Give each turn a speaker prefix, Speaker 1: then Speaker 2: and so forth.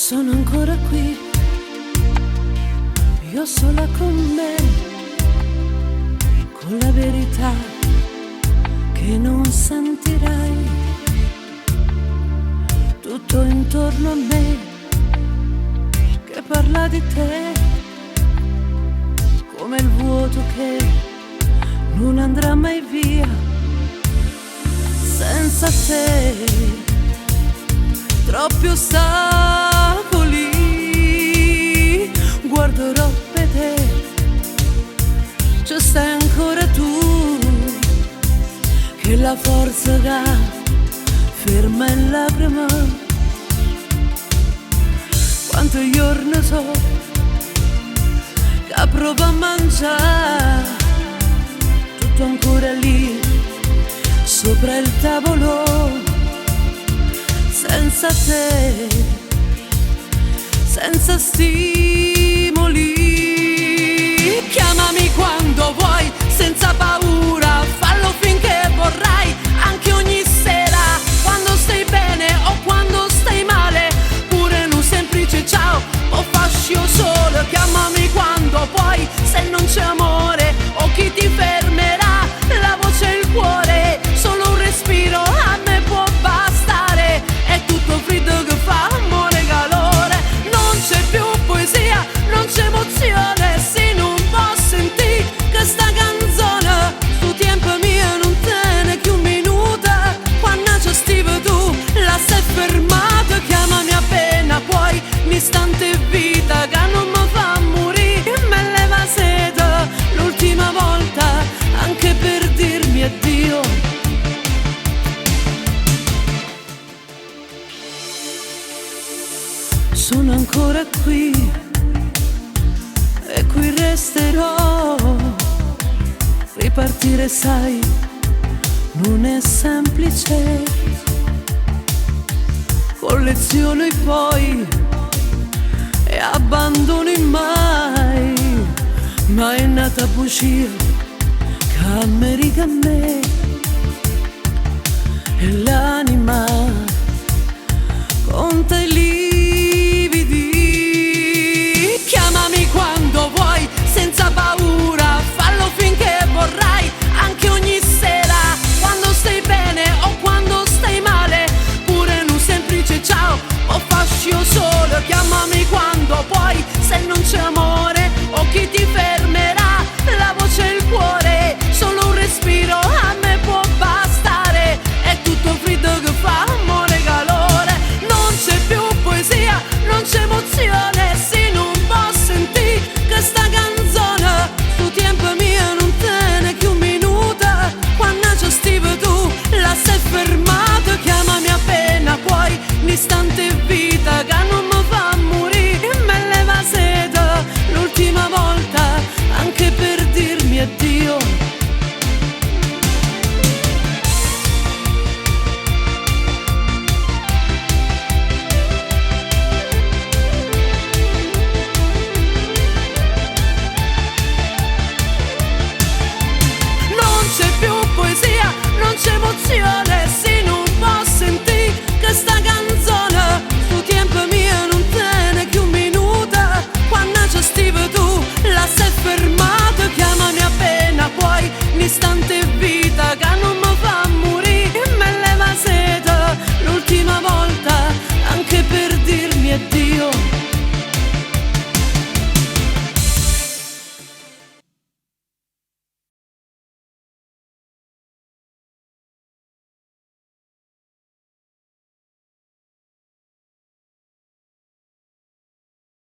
Speaker 1: Sono ancora qui, io sola con me, con la verità che non sentirai. Tutto intorno a me che parla di te, come il vuoto che non andrà mai via. Senza te troppi ostacoli guarderò per te, ci stai ancora tu, che la forza che ferma in lacrima. Quanti giorni so che provo a mangiare, tutto ancora lì sopra il tavolo. Senza te, senza stimoli, chiamami quando vuoi, senza paura, fallo finché vorrai, anche ogni sera, quando stai bene o quando stai male, pure in un semplice ciao o fascio solo. Chiamami quando puoi, se non c'è amore o chi ti fermerà, la voce e il cuore, solo un respiro a me può bastare. È tutto freddo che fa amore calore, non c'è più poesia, non c'è emozione, se non posso sentire questa canzone, sto tempo mio non tiene più un minuto, quando c'è stive tu la sei fermata. Chiamami appena puoi, l'istante vita che non mi fa morire, me leva sete l'ultima volta, anche per dirmi addio. Sono ancora qui e qui resterò. Ripartire sai, non è semplice, colleziono poi e abbandoni mai, ma è nata bugia che america a me e l'anima conta i lividi. Chiamami quando vuoi, senza paura, fallo finché vorrai, anche ogni sera, quando stai bene o quando stai male, pure in un semplice ciao o fascio solo. Chiamami quando puoi, se non c'è amore o chi ti fermerà, la voce e il cuore, solo un respiro a me può bastare. È tutto freddo che fa amore calore, non c'è più poesia, non c'è emozione, se non posso sentire questa canzone, sto tempo mio non tiene più un minuto, quando c'è stive tu la sei fermata. Chiamami appena puoi, l'istante vita che non mi fa morire, me leva sete l'ultima volta, anche per dirmi addio. Non c'è emozione, se non posso sentire questa canzone, sto tempo mio non tiene più un minuto, quando c'è stive tu la sei fermata. Chiamami appena puoi, l'istante vita che non mi